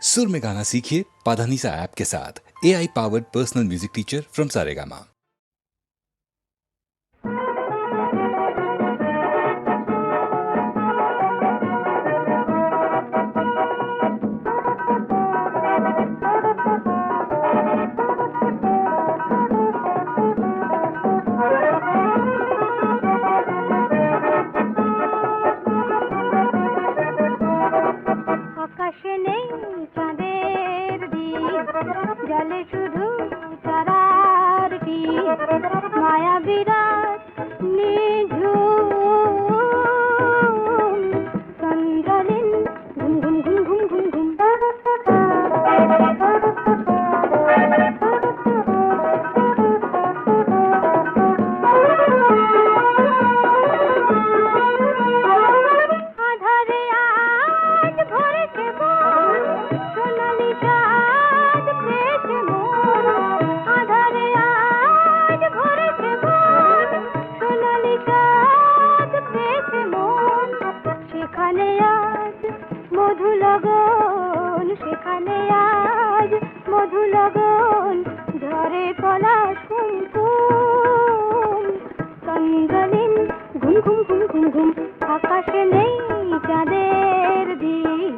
सुर में गाना सीखिए पाधानीसा ऐप के साथ। AI powered personal music teacher from Saregama. জলে শুধু তারার টিপ মায়া বিরাট নিঝুম চন্দ্রলীন ঘুম ঘুম ঘুম ঘুম ঘুম ঘুম আধারে আজ ভরেছে বন সোনালি চাঁদ পেয়েছে মন আধারে আজ ভরেছে বন সোনালি চাঁদ পেয়েছে মন সেখানে আজ মধু লগন সেখানে আজ মধু লগন ঝরে পলাশ কুমকুম চন্দ্রলীন ঘুম ঘুম ঘুম ঘুম ঘুম আকাশে নেই চাঁদের দিক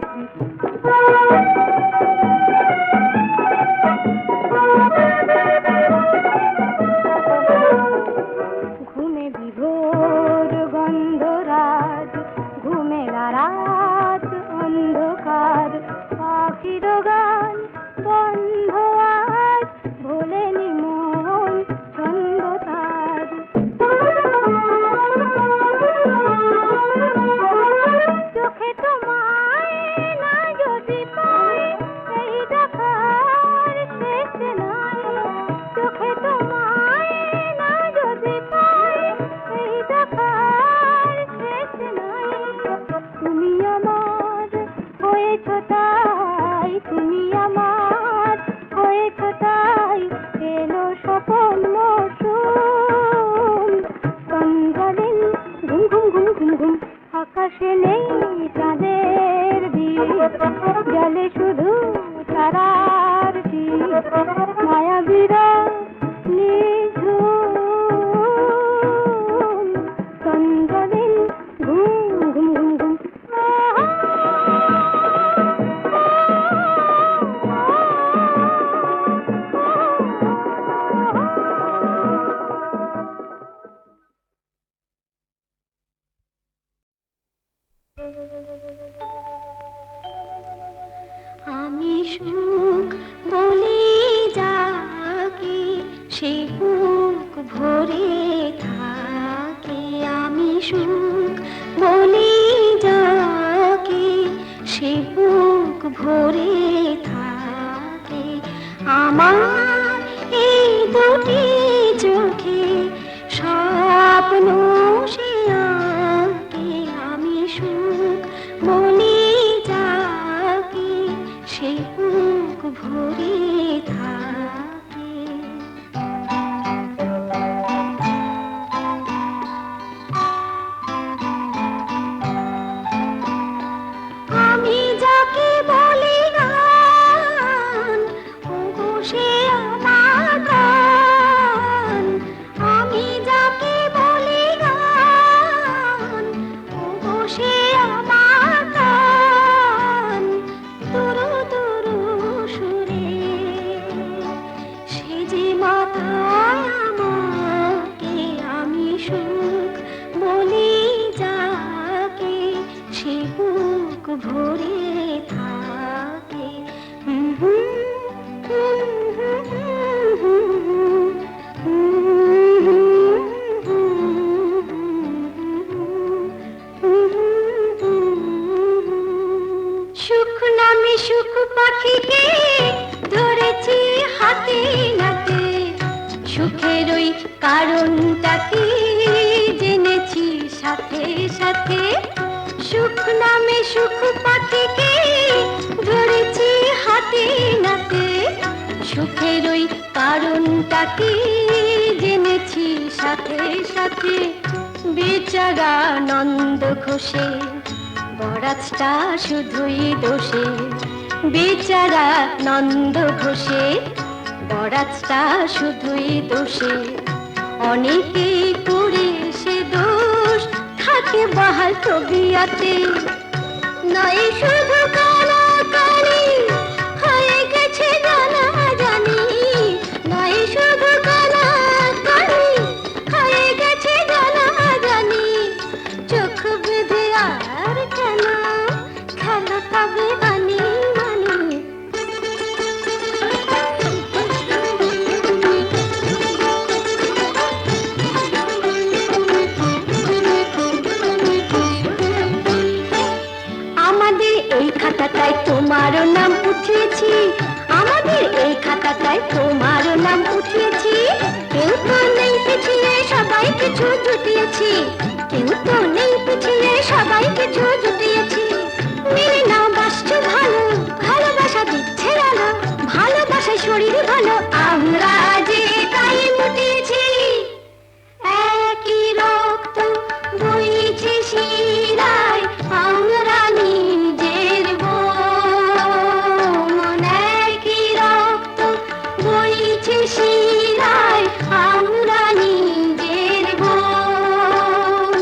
ঘুমে বিভোর গন্ধরাজ ঘুমে রাত অন্ধকার পাখির গান বন্ধ আজ ভোলেনি মন ছন্দ তার চোখে তোমায় না যদি পাই এই দেখার শেষ নাই চোখে তোমায় না যদি পাই এই দেখার শেষ নাই তুমি আমার হয়েছ তাই তুমি আমার হয়েছ তাই এলো স্বপন মৌসুম চন্দ্রলীন ঘুম ঘুম ঘুম ঘুম ঘুম আকাশে নেই চাঁদের দিক জলে শুধু তারার টিপ মায়া বিরাট নিঝুম চন্দ্রলীন ঘুম ঘুম ঘুম ঘুম আমি সুখ বলে যাকে সে বুক ভরে থাকে আমি সুখ বলে যাকে সে বুক ভরে থাকে আমার এই দুটি চোখে স্বপ্ন সে আঁকে আমি সুখ বলে যাকে সে বুক ভরে থাকে আমি যাকে বলি গান ওগো সে আমার প্রাণ আমি যাকে বলি গান ওগো সে আমার প্রাণ দুরু দুরু সুরে সে যে মাথায় আমাকে আমি সুখ বলি যাকে সে বুক ভরে থাকে সুখ নামে সুখ পাখিকে ধরেছি হাতে নাতে সুখের ওই কারণটা কি জেনেছি সাথে সাথে সুখ নামে সুখ পাখিকে ধরেছি হাতে নাতে সুখের ওই কারণটা কি জেনেছি সাথে সাথে বেচারা নন্দ ঘোষে বরাতটা শুধুই দোষে বেচারা নন্দ ঘোষের বরাতটা শুধুই দোষে, অনেকেই করে সে দোষ থাকে বাহাল তবিয়াতে। নয় শুধু কালাকালি হয়ে গেছে জানা জানি, নয় শুধু কালাকালি হয়ে গেছে জানা জানি, চোখ বেঁধে আর কেন খেলো তবে মানি মানি। আমাদের এই খাতাটায় তোমারও নাম উঠিয়েছি, আমাদের এই খাতাটায় তোমারও নাম উঠিয়েছি। কেউ তো নেই পিছিয়ে সবাই কিছু জুটিয়েছি, কেউ তো নেই পিছিয়ে সবাই কিছু জুটিয়েছি। মেনে নাও বাসছো ভালো, ভালোবাসা দিচ্ছে আলো, ভালোবাসা শরীর ভালো, আমরা যে তাই মুটিয়েছি। একই রক্ত বইছে শিরায়, আমরা নিজের বোন। একই রক্ত বইছে শিরায়, আমরা নিজের বোন।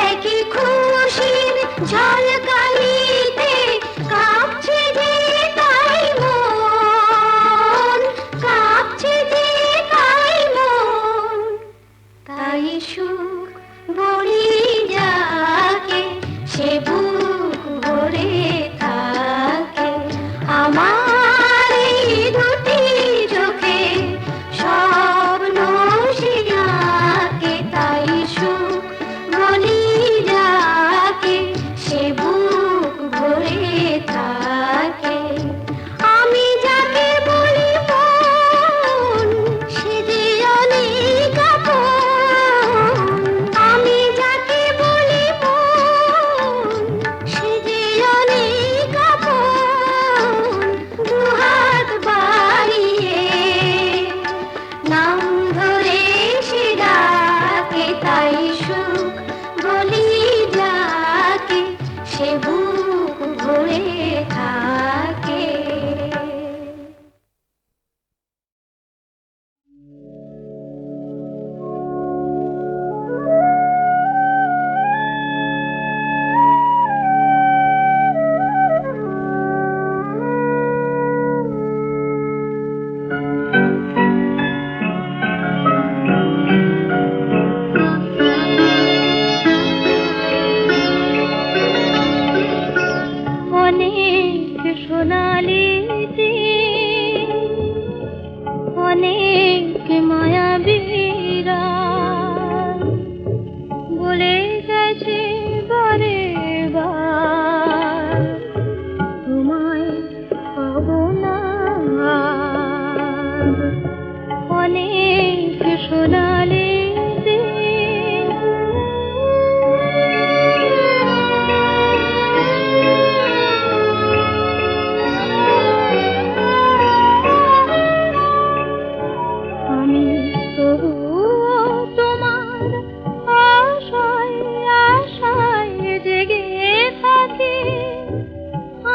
একই খুশির ঝলকানিতে কাঁপছে যে তাই মন, কাঁপছে যে তাই মন। তাই সুখ বলি যাকে সে বুক ভরে থাকে, আমার এই দুটি চোখে স্বপ্ন সে আঁকে। তাই সুখ বলি যাকে সে বুক ভরে থাকে। আমি যাকে বলি মন সে যে অনেক আপন, আমি যাকে বলি মন সে যে অনেক আপন। দুহাত বাড়িয়ে নাম ধরে সে ডাকে, তাই সুখ বলি যাকে সে বুক ভরে থাকে। অনেক সোনালি দিন, অনেক মায়াবী রাত বলে গেছে বারে বার, তোমায় পাবো না আর। অনেক সোনালি দিন, আমি তবুও তোমার আশায় আশায় জেগে থাকি,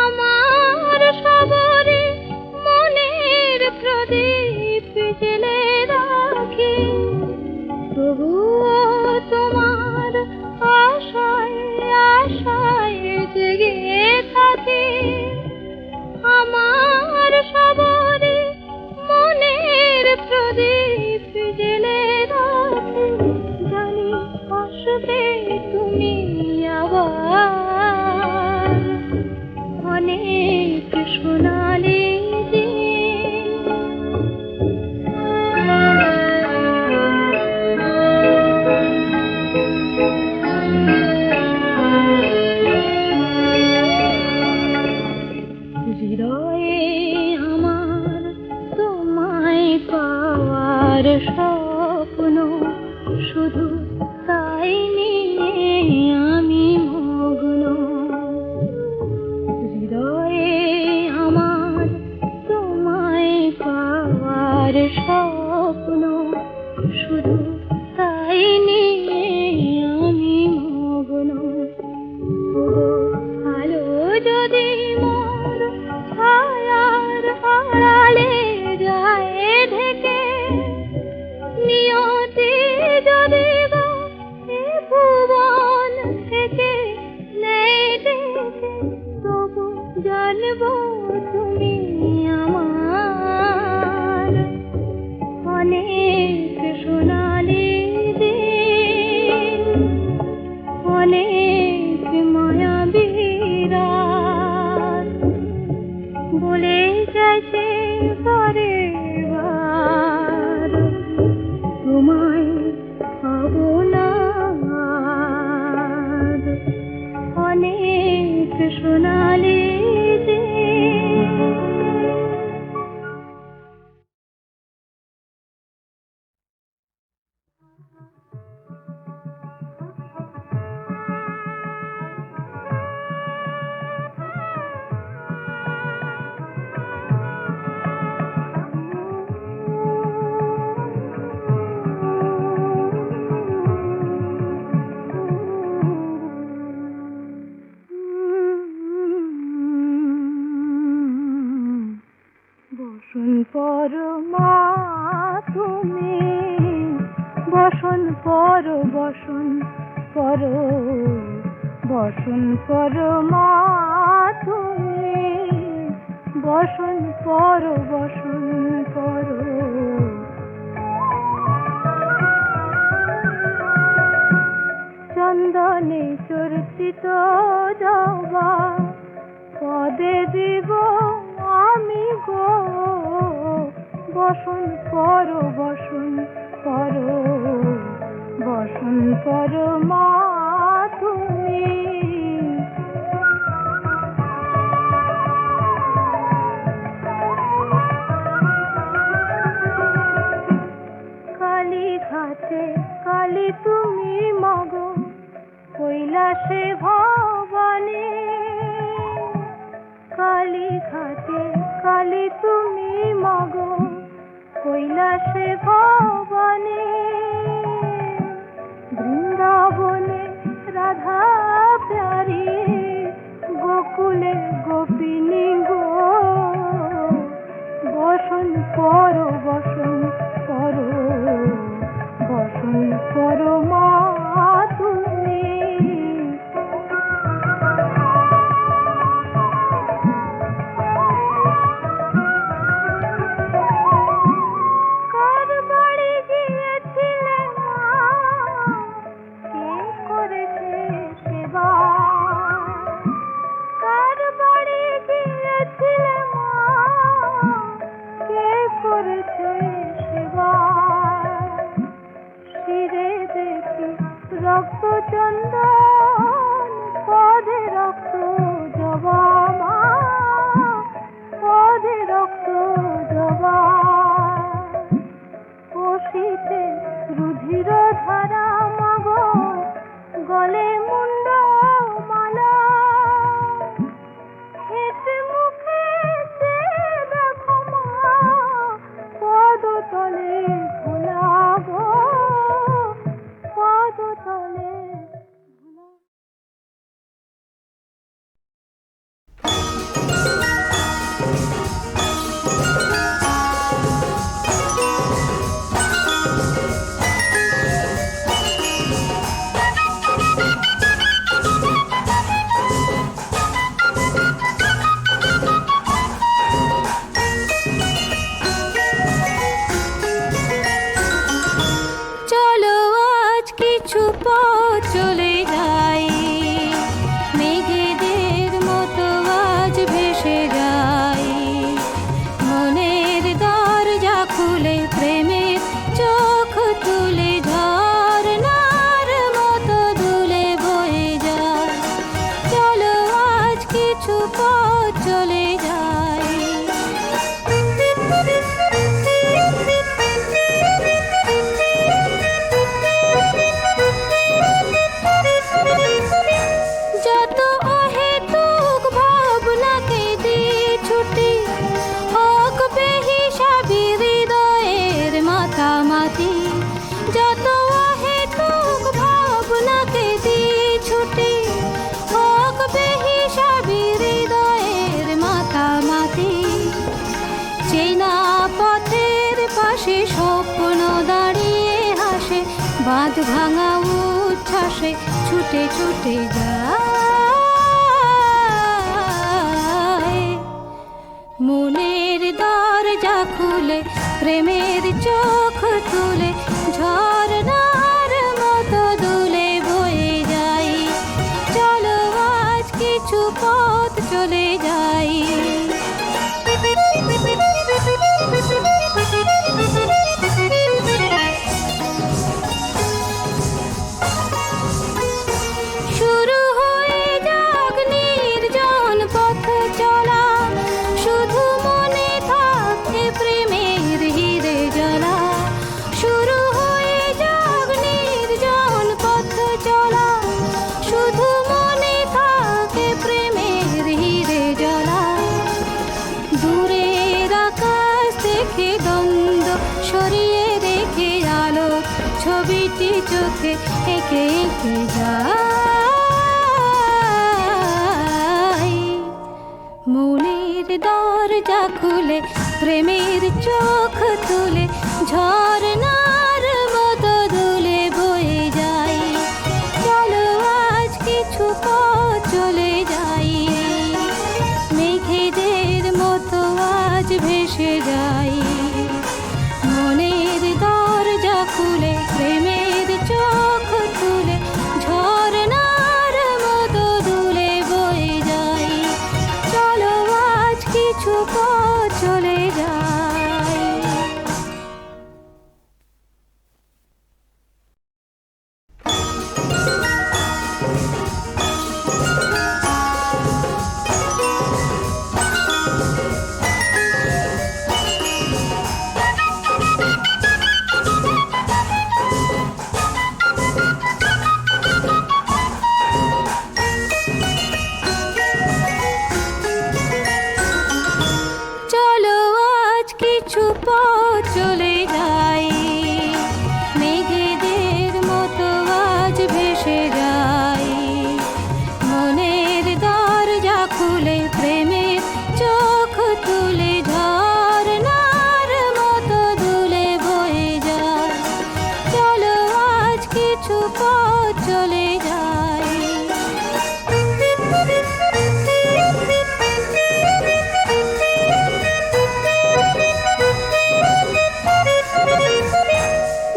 আমার সবরে মনের প্রদীপ জেলে রাখি। তবুও তোমার আশায় আশায় জেগে থাকি, আমার সবরে মনের প্রদীপ জেলে রাখি। জানি আসবে তুমি আবার, অনেক সোনালি দিন। হৃদয়ে আমার তোমায় পাওয়ার স্বপ্ন, শুধু তাই নিয়ে আমি মগ্ন। হৃদয়ে আমার তোমায় পাওয়ার স্বপ্ন, শুধু তাই নিয়ে আমি মগ্ন। আলো যদি মোর কিনবো তুমি আমার অনেক সোনালি দিন, অনেক মায়াবী রাত বলে যাচ্ছে পরে বার তোমায় পাবো না আর। অনেক সোনালি দিন। বসন পর মা তুমি, বসন পর বসন পর, বসন পর মা তুমি, বসন পর বসন পর। চন্দনে চর্চিত জবা পদে দিব আমি গো, বসন পর বসন পর, বসন পর মা তুমি। কালী ঘাটে কালী তুমি মাগো, কৈলাসে ভবানী। কালী ঘাটে কালী তুমি মাগো, কৈলাসে ভবানী। বৃন্দাবনে রাধা প্যারি, গোকুলে গোপিনী গো, বসন পর বসন পর, বসন পর মা তুমি। কার বাড়ি গিয়েছিলে মা, কে করেছে সেবা? কার বাড়ি গিয়েছিলে মা, কে করেছে সেবা? শিরে দেখি রক্ত চন্দন, পদে রক্ত জবা মা, পদে রক্ত জবা। কষিতে রুধির ধারা মাগো, গলে মুন্ড মালা। হেঁটে মুখে সে দেখো মা, পদতলে ভোলা গো, পদতলে ভোলা। চলো আজ কিছু পথ চলে যাই, মেঘেদের মতো আজ ভেসে যাই। মনের দরজা খুলে প্রেমের চোখ তুলে, ঝর্ণার মতো দুলে বয়ে যায়। চলো আজ কিছু পথ চলে যাই। যত অহেতুক ভাবনাকে দিয়ে ছুটি, হোক বেহিসাবি হৃদয়ের মাতামাতি। যত অহেতুক ভাবনাকে দিয়ে ছুটি, হোক বেহিসাবি হৃদয়ের মাতামাতি। চেনা পথের পাশে স্বপ্ন দাঁড়িয়ে হাসে, বাঁধ ভাঙা উচ্ছ্বাসে ছুটে ছুটে যায়। মনের দরজা খুলে প্রেমের চোখ তুলে ঝর্ণার মতো দুলে বয়ে যাই, চলো আজ কিছু পথ চলে যাই। শুরু হয়ে যাক নির্জন পথ চলা, শুধু মনে থাকে প্রেমের হিরে জ্বালা। শুরু হয়ে যাক নির্জন পথ চলা, শুধু মনে থাকে প্রেমের হিরে জ্বালা। দূরের আকাশ দেখে দ্বন্দ্ব সরিয়ে রেখে আলো ছবিটি চোখে এঁকে এঁকে যাই। মনের দরজা খুলে প্রেমের চোখ তুলে ঝর্ণার মতো দুলে বয়ে যাই, চলো আজ কিছু পথ চলে যাই। মেঘেদের মতো আজ ভেসে যাই, মনের দরজা খুলে প্রেমের চোখ তুলে ঝর্ণার মতো দুলে বয়ে যাই, চলো আজ কিছু পথ চলে যাই। চলো আজ কিছু পথ চলে যাই, মেঘেদের মতো আজ ভেসে যাই। মনের দরজা খুলে প্রেমের চোখ তুলে ঝর্ণার মতো দুলে বয়ে যায়, চলো আজ কিছু পথ চলে যাই।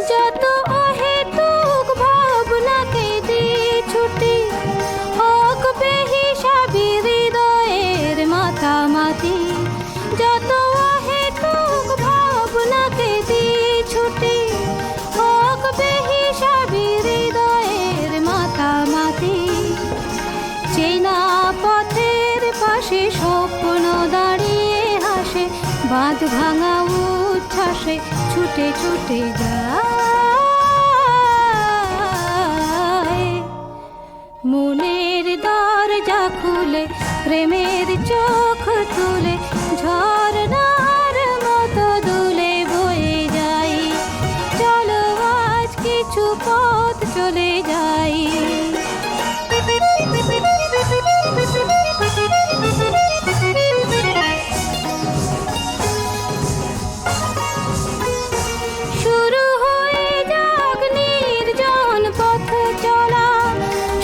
যত অহেতুক ভাবনাকে দিয়ে ছুটি হোক বেহিসাবি হৃদয়ের মাতামাতি। যত অহেতুক ভাবনাকে দিয়ে ছুটি হোক বেহিসাবি হৃদয়ের মাতামাতি। চেনা পথের পাশে স্বপ্ন দাঁড়িয়ে হাসে, বাঁধ ভাঙা উচ্ছ্বাসে ছুটে ছুটে যায়। মনের দরজা খুলে প্রেমের চোখ তুলে ঝর্ণার মতো দুলে বয়ে যাই, চলো আজ কিছু পথ চলে যাই। শুরু হয়ে যাক নির্জন পথ চলা,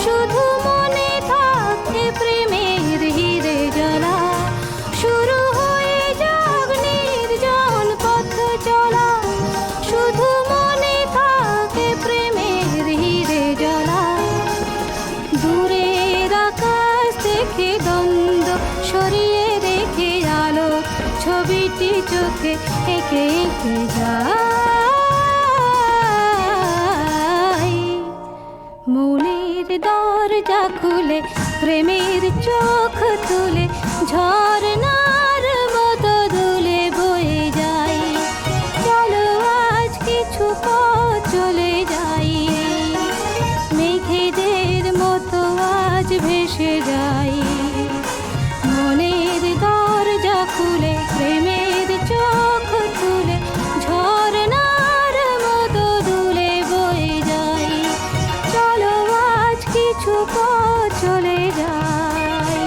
শুধু মনে থাকে প্রেমের হিরে জ্বালা। শুরু হয়ে যাক নির্জন পথ চলা, শুধু মনে থাকে প্রেমের হিরে জ্বালা। দূরের আকাশ দেখে দ্বন্দ্ব সরিয়ে রেখে আলো ছবিটি চোখে এঁকে এঁকে যাই। মনের দরজা খুলে প্রেমের চোখ তুলে ঝর্ণার মতো দুলে বয়ে যাই, চলো আজ কিছু পথ চলে যাই। মেঘেদের মতো আজ ভেসে যাই, মনের দরজা খুলে প্রেমের চোখ তুলে ঝর্ণার মতো দুলে বয়ে যাই, চলো আজ কিছু পথ চলে যাই।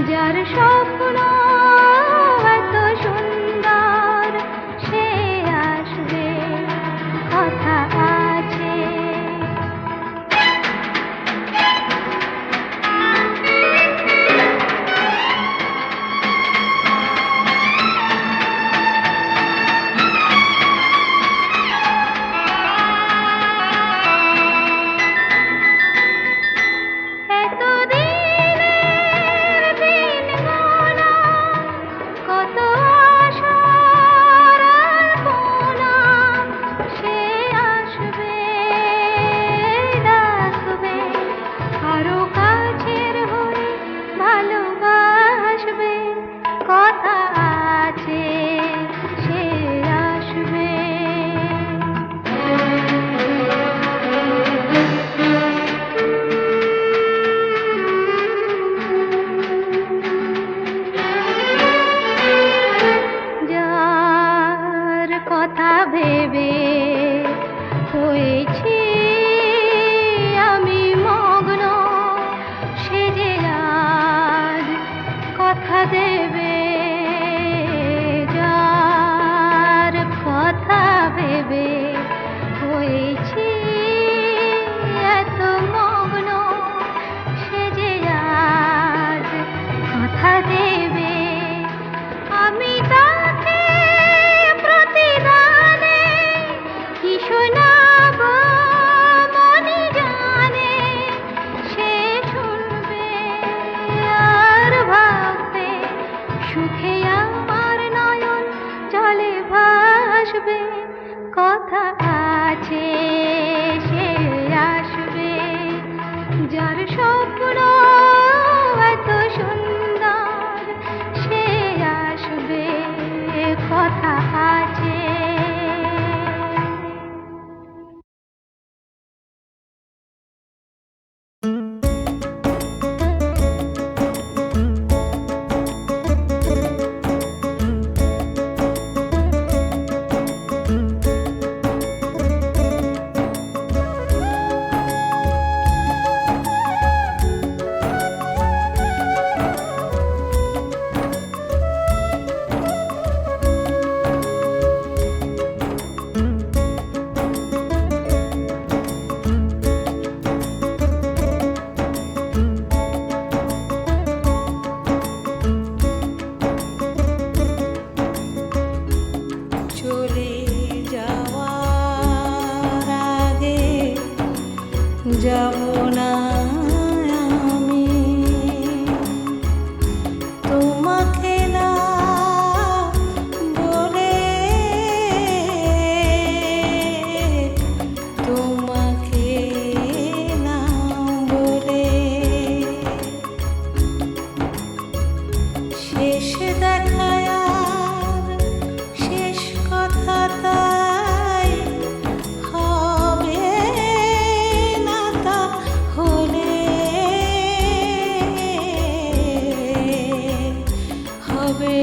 যার স্বপ্ন এত সুন্দর সে আসবে কথা আছে। এতদিনের দিন গোনা, কত আশার আলপনা, সে আসবে ডাকবে আরো কাছের হয়ে ভালোবাসবে কথা আছে সে আসবে। যার কথা ভেবে হয়েছি আমি মগ্ন, সে যে আজ কথা দেবে। যার কথা ভেবে হয়েছি এত মগ্ন, সে যে আজ কথা দেবে। আমি তাকে প্রতিদানে কি শোনাব মনে জানে, সে শুনবে আর ভাববে সুখে আমার নয়ন জলে ভাসবে কথা আছে সে আসবে। যার স্বপ্ন এত সুন্দর সে আসবে কথা আছে। চলে যাওয়ার আগে যাব না আমি তোমাকে না বলে, তোমাকে না বলে। শেষ দেখায় আর শেষ কথা তাই হবে না তা হলে, হবে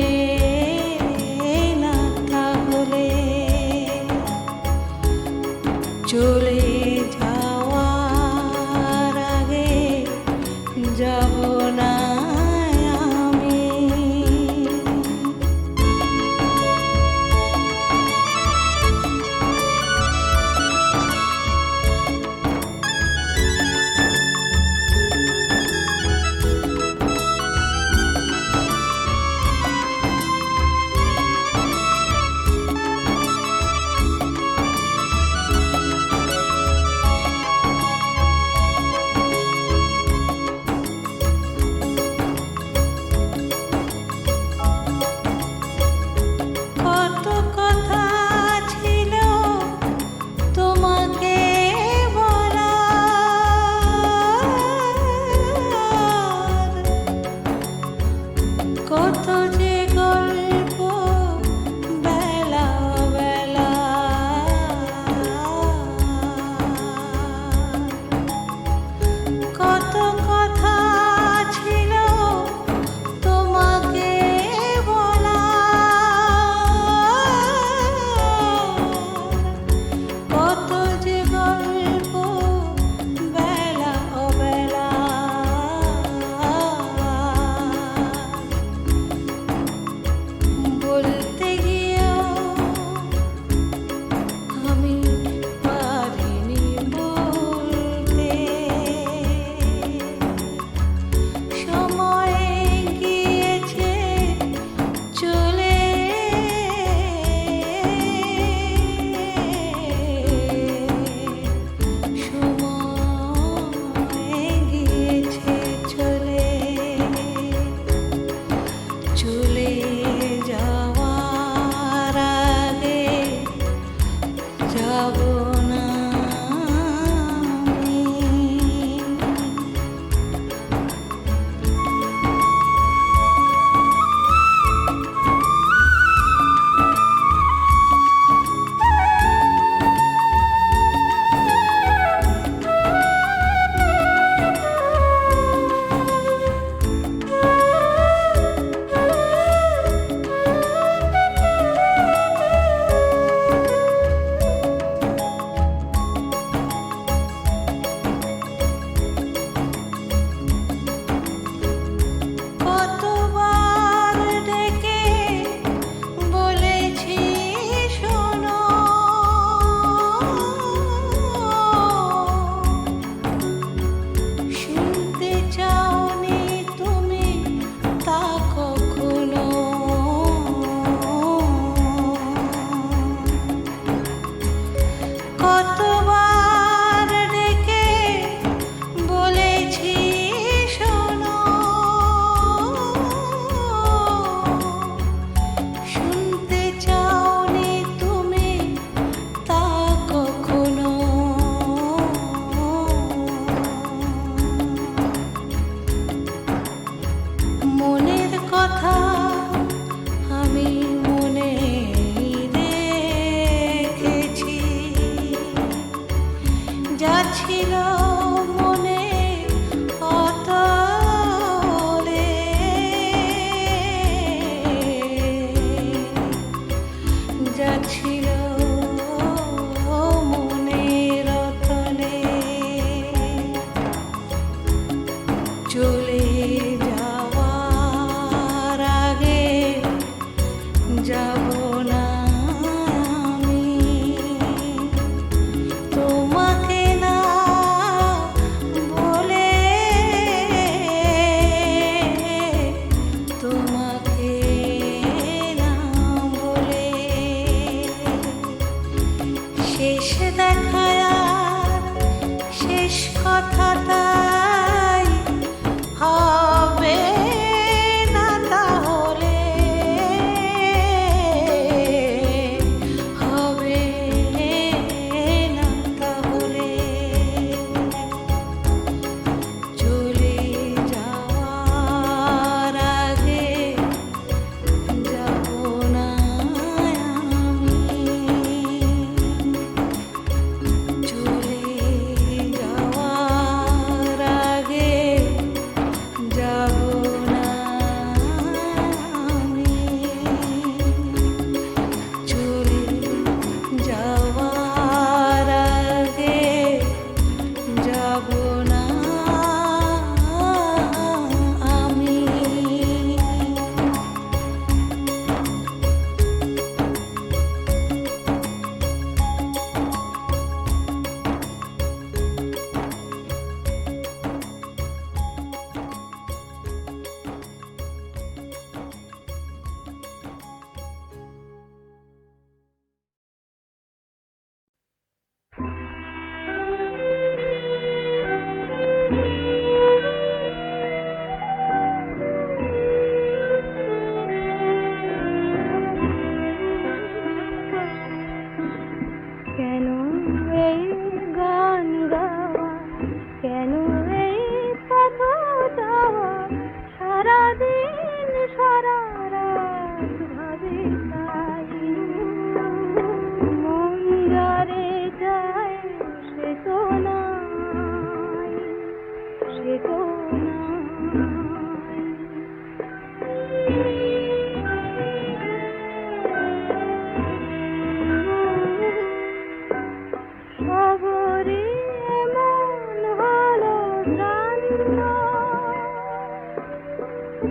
না তাহলে। চলে যাওয়ার আগে যাব না আমি।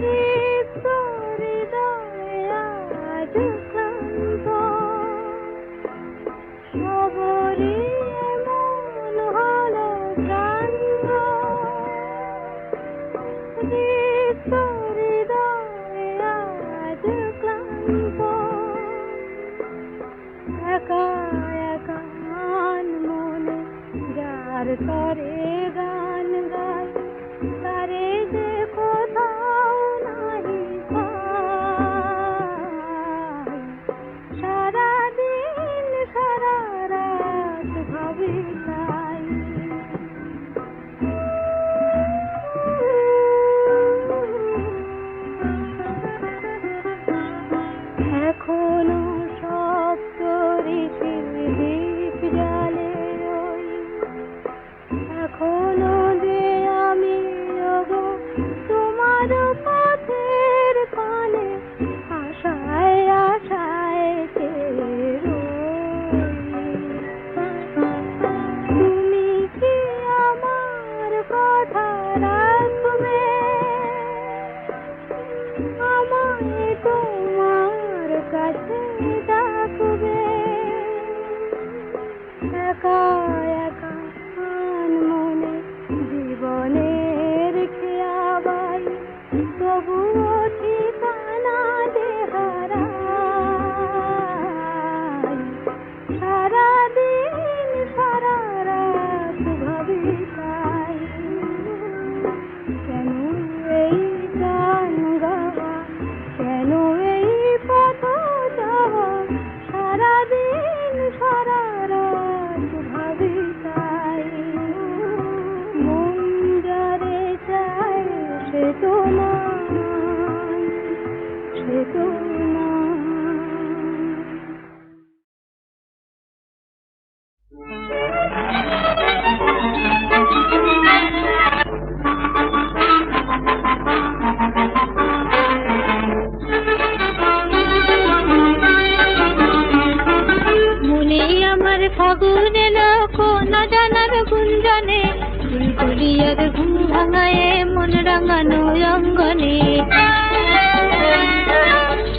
দীপ্ত হৃদয়ে আজ ক্লান্ত, সবরই এমন হলো ক্লান্ত। দীপ্ত হৃদয়ে আজ ক্লান্ত, একা একা মনে যার তরে গান গায়, তারে যে কোথাও নাহি পাই। সারাদিন সারা রাত ভাবি তাই। এখনো সপ্ত ঋষির দীপ জ্বালে ওই, এখনো যে আমি ওগো তোমার পথের পানে আশায় আশায় চেয়ে রই। তুমি কি আমার কথা রাখবে, আমায় তোমার কাছে ডাকবে? একা একা মনে জীবনের খেয়াবাই, তবুও ঠিকানা যে হারাই। সারাদিন সারা রাত ভাবি তাই। কেন এই গান গাওয়া, কেন এই পথ যাওয়া, সারাদিন সারা রাত ভাবি তাই। মন যারে চায় সে তো নয়, সে তো নয়। মনে আমার ফাগুন এলো কোনা জানার গুঞ্জনে, ফুলকলিয়ার ঘুম ভাঙায়ে মন রাঙানো অঙ্গনে।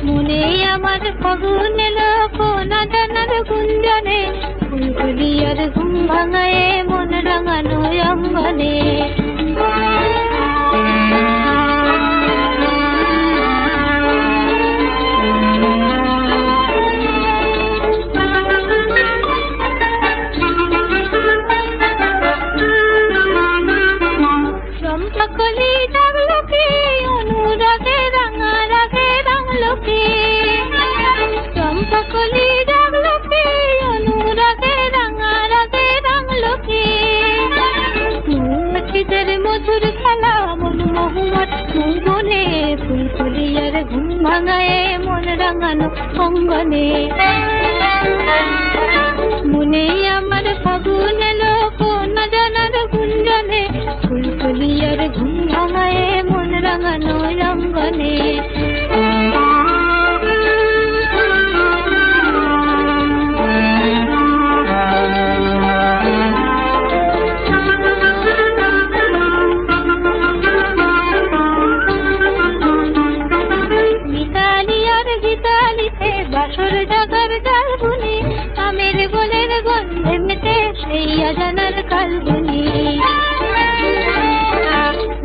মনে আমার ফাগুন এলো কোনা জানার গুঞ্জনে, ফুলকলিয়ার ঘুম ভাঙায়ে মন রাঙানো অঙ্গনে। চম্পাকলি জাগলো কি অনুরাগে রাঙা রাগে রাঙলো কি, চম্পাকলি জাগলো কি অনুরাগে রাঙা রাগে রাঙলো কি। মৌমাছিদের মধুর খেলা মন মহুয়ার মঙ্গনে, ফুলকলিয়ার ঘুম ভাঙায়ে মন রাঙানো অঙ্গনে। মনে আমার ফাগুন এলো কোনা জানার গুঞ্জনে, ফুলকলিয়ার ঘুম ভাঙায়ে মন রাঙানো অঙ্গনে। মিতালিয়ার গীতালিতে বাসর জাগার জালবুনি, আমের গোলের গন্ধে মেতে সেই আজানার কালবুনি।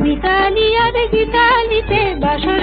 মিতালিয়ার গীতালিতে বাসর